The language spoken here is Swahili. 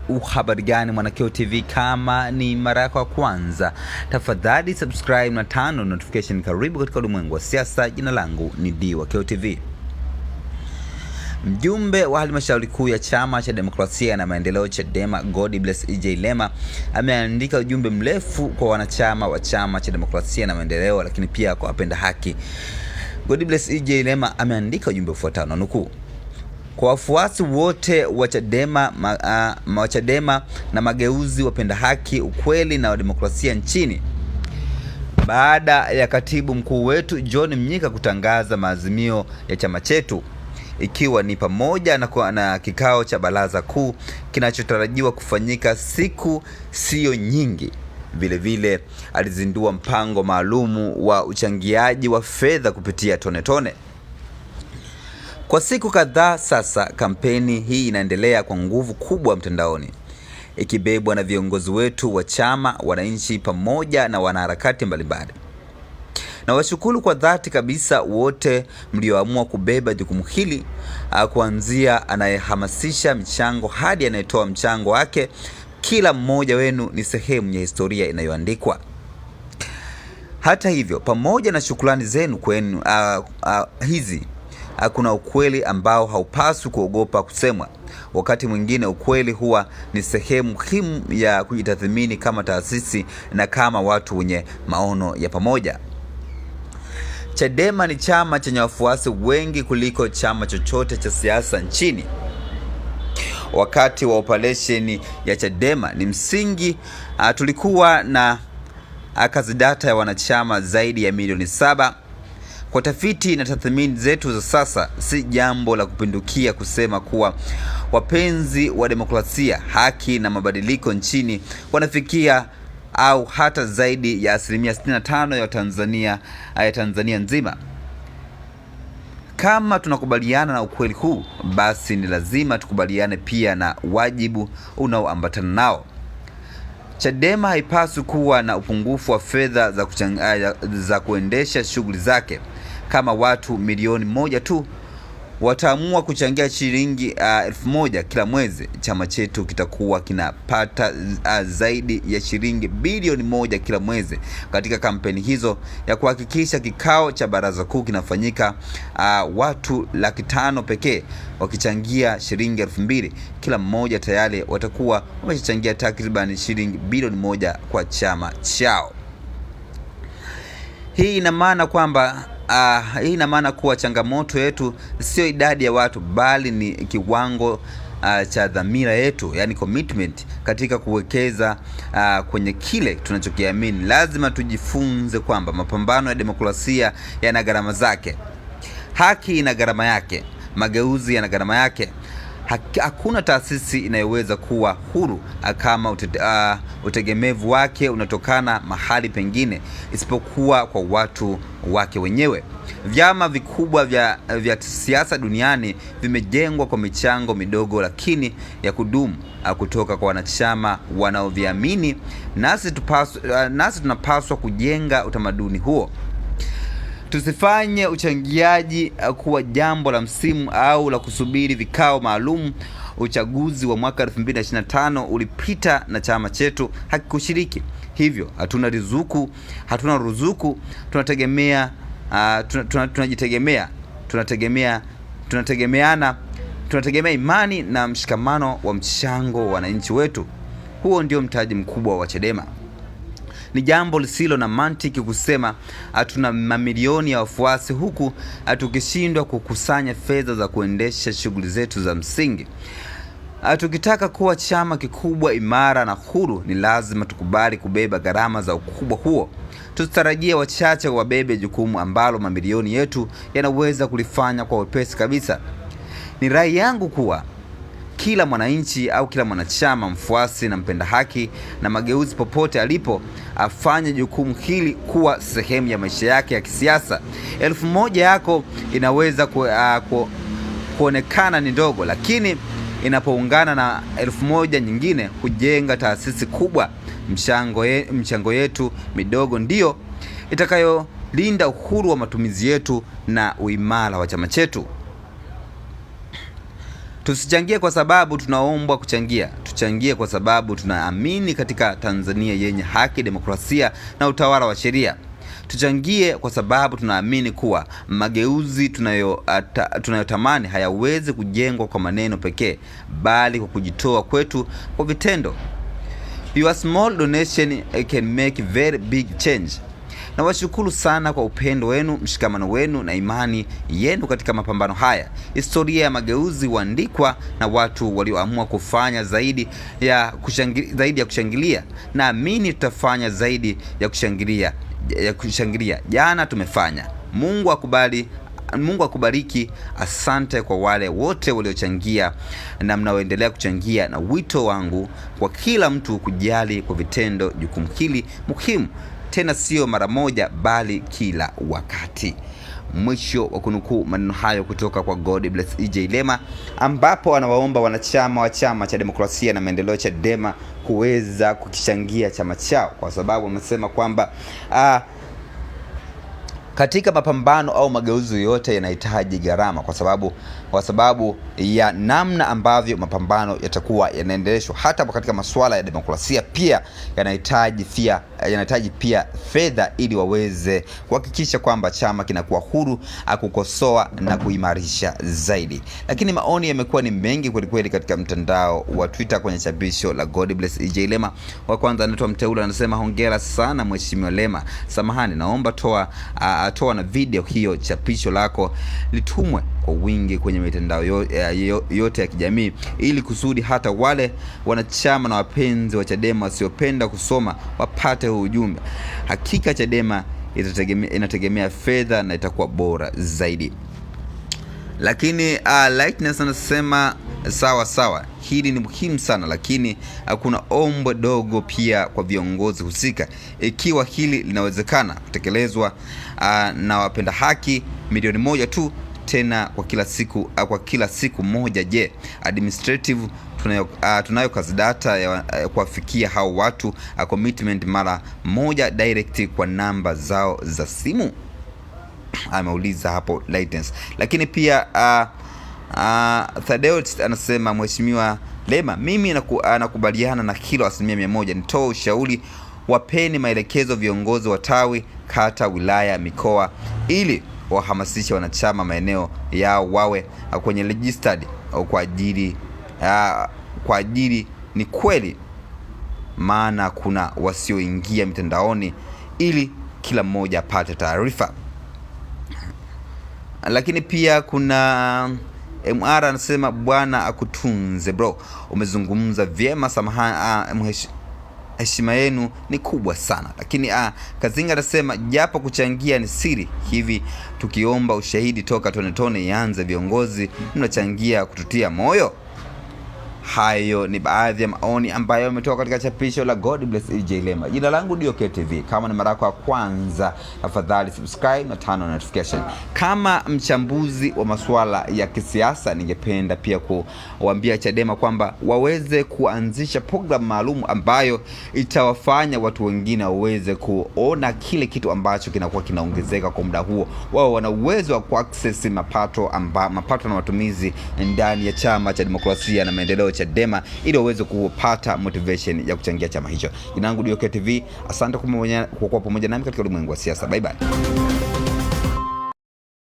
Habari gani Mwanakyeo TV, kama ni mara yako ya kwanza tafadhali subscribe na turn notification. Karibu katika ulimwengu wa siasa. Jina langu ni Mwanakyeo TV. Mjumbe wa halmashauri kuu ya Chama cha Demokrasia na Maendeleo Chadema, Godbless E.J. Lema ameandika ujumbe mrefu kwa wanachama wa Chama cha Demokrasia na Maendeleo, lakini pia kwa wapenda haki. Godbless E.J. Lema ameandika ujumbe ufuatao, na nukuu: kwa wafuasi wote wa Chadema na mageuzi, wapenda haki, ukweli na demokrasia nchini, baada ya katibu mkuu wetu John Mnyika kutangaza maazimio ya chama chetu, ikiwa ni pamoja na kikao cha baraza kuu kinachotarajiwa kufanyika siku sio nyingi. Vile alizindua mpango maalumu wa uchangiaji wa fedha kupitia tone tone. Kwa siku kadhaa sasa, kampeni hii inaendelea kwa nguvu kubwa mtandaoni, ikibebwa na viongozi wetu wa chama, wananchi pamoja na wanaharakati mbalimbali. Na washukuru kwa dhati kabisa wote mlioamua kubeba jukumu hili, kuanzia anayehamasisha michango hadi anayetoa mchango wake. Kila mmoja wenu ni sehemu ya historia inayoandikwa. Hata hivyo, pamoja na shukrani zenu kwenu hizi, kuna ukweli ambao haupaswi kuogopa kusemwa. Wakati mwingine ukweli huwa ni sehemu muhimu ya kujitathmini kama taasisi na kama watu wenye maono ya pamoja. Chadema ni chama chenye wafuasi wengi kuliko chama chochote cha siasa nchini. Wakati wa operesheni ya Chadema ni msingi, tulikuwa na data ya wanachama zaidi ya milioni 7. Kwa tafiti na tathmini zetu za sasa, si jambo la kupindukia kusema kuwa wapenzi wa demokrasia, haki na mabadiliko nchini wanafikia au hata zaidi ya 65% ya Tanzania nzima. Kama tunakubaliana na ukweli huu, basi ni lazima tukubaliane pia na wajibu unaoambatana nao. Chadema haipaswi kuwa na upungufu wa fedha za kuendesha shughuli zake. Kama watu milioni 1 tu wataamua kuchangia shilingi 1000 kila mwezi, chama chetu kitakuwa kinapata zaidi ya shilingi bilioni 1 kila mwezi katika kampeni hizo ya kuhakikisha kikao cha baraza kuu kinafanyika. Watu 500,000 pekee wakichangia shilingi 2000 kila mmoja, tayari watakuwa wamechangia takriban shilingi bilioni 1 kwa chama chao. Hii ina maana kuwa changamoto yetu sio idadi ya watu, bali ni kiwango cha dhamira yetu, yani commitment katika kuwekeza kwenye kile tunachokiamini. Lazima tujifunze kwamba mapambano ya demokrasia yana gharama zake. Haki ina gharama yake, mageuzi yana gharama yake. Hakuna taasisi inayoweza kuwa huru kama utegemevu wake unatokana mahali pengine isipokuwa kwa watu wake wenyewe. Vyama vikubwa vya siasa duniani vimejengwa kwa michango midogo lakini ya kudumu kutoka kwa wanachama wanaoviamini. Nasi tunapaswa kujenga utamaduni huo. Tusifanye uchangiaji kuwa jambo la msimu au la kusubiri vikao maalum. Uchaguzi wa mwaka 2025 ulipita na chama chetu hakikushiriki. Hivyo hatuna ruzuku, tunategemea imani na mshikamano wa mchango wa wananchi wetu. Huo ndio mtaji mkubwa wa Chadema. Ni jambo lisilo na mantiki kusema tuna mamilioni ya wafuasi huku tukishindwa kukusanya fedha za kuendesha shughuli zetu za msingi. Tukitaka kuwa chama kikubwa, imara na huru, ni lazima tukubali kubeba gharama za ukubwa huo. Tusitarajie wachache wabebe jukumu ambalo mamilioni yetu yanaweza kulifanya kwa wepesi kabisa. Ni rai yangu kuwa kila mwananchi au kila mwanachama, mfuasi na mpenda haki na mageuzi, popote alipo, afanye jukumu hili kuwa sehemu ya maisha yake ya kisiasa. 1,000 yako inaweza kuonekana ni ndogo, lakini inapoungana na 1,000 nyingine hujenga taasisi kubwa. Mchango yetu midogo ndiyo itakayolinda uhuru wa matumizi yetu na uimara wa chama chetu. Tusichangie kwa sababu tunaombwa kuchangia, tuchangie kwa sababu tunaamini katika Tanzania yenye haki, demokrasia na utawala wa sheria. Tuchangie kwa sababu tunaamini kuwa mageuzi tunayotamani hayawezi kujengwa kwa maneno pekee, bali kwa kujitoa kwetu kwa vitendo. Your small donation can make very big change. Na washukuru sana kwa upendo wenu, mshikamano wenu na imani yenu katika mapambano haya. Historia ya mageuzi huandikwa na watu walioamua kufanya zaidi ya kushangilia. Naamini tutafanya zaidi ya kushangilia. Jana tumefanya. Mungu akubariki. Asante kwa wale wote waliochangia na mnaoendelea kuchangia, na wito wangu kwa kila mtu kujali kwa vitendo jukumu hili muhimu, tena sio mara moja bali kila wakati. Mwisho wa kunukuu maneno hayo kutoka kwa God Bless EJ Lema, ambapo anawaomba wanachama wa Chama cha Demokrasia na Maendeleo Chadema kuweza kukichangia chama chao, kwa sababu amesema kwamba katika mapambano au mageuzi yote yanahitaji gharama, kwa sababu ya namna ambavyo mapambano yatakuwa yanaendeleshwa. Hata katika masuala ya demokrasia pia yanahitaji pia fedha, ili waweze kuhakikisha kwamba chama kinakuwa huru kukosoa na kuimarisha zaidi. Lakini maoni yamekuwa ni mengi kweli katika mtandao wa Twitter kwenye chapisho la God Bless EJ Lema. Wa kwanza anaitwa Mteule, anasema hongera sana Mheshimiwa Lema, samahani, naomba toa na video hiyo chapisho lako litumwe kwa wingi kwenye mitandao yote ya kijamii, ili kusudi hata wale wanachama na wapenzi wa Chadema wasiopenda kusoma wapate huu ujumbe. Hakika Chadema inategemea fedha na itakuwa bora zaidi. Lakini Lightness anasema sawa, hili ni muhimu sana, lakini kuna ombo dogo pia kwa viongozi husika. Ikiwa hili linawezekana kutekelezwa na wapenda haki milioni 1 tu, tena kwa kila siku moja, je, administrative tunayo kazi data ya kuwafikia hao watu, commitment mara moja direct kwa namba zao za simu? Ameuliza hapo Lightness. Lakini pia Thaddeus anasema Mheshimiwa Lema, mimi nakubaliana na hilo 100%. Nitoa ushauri, wapeni maelekezo viongozi wa tawi, kata, wilaya, mikoa, ili wahamasishe wanachama maeneo yao wawe kwenye registered kwa ajili ni kweli, maana kuna wasioingia mitandaoni, ili kila mmoja apate taarifa. Lakini pia kuna MR anasema Bwana akutunze bro, umezungumza vyema, samahani, heshima yenu ni kubwa sana. Lakini Kazinga anasema japo kuchangia ni siri, hivi tukiomba ushahidi toka tone ianze, viongozi mnachangia kututia moyo. Hayo ni baadhi ya maoni ambayo yametoka katika chapisho la God Bless EJ Lema. Jina langu ndio KTV. Kama ni mara yako ya kwanza, tafadhali subscribe na turn on notification. Kama mchambuzi wa masuala ya kisiasa, ningependa pia kuwaambia Chadema kwamba waweze kuanzisha program maalum ambayo itawafanya watu wengine waweze kuona kile kitu ambacho kinakuwa kinaongezeka kwa muda huo. Wao wana uwezo wa kuaccess mapato na matumizi ndani ya Chama cha Demokrasia na Maendeleo Chadema, ili waweze kupata motivation ya kuchangia chama hicho. Jina langu ndio KTV. Asante kwa kuwa pamoja nami katika ulimwengu wa siasa. Bye bye.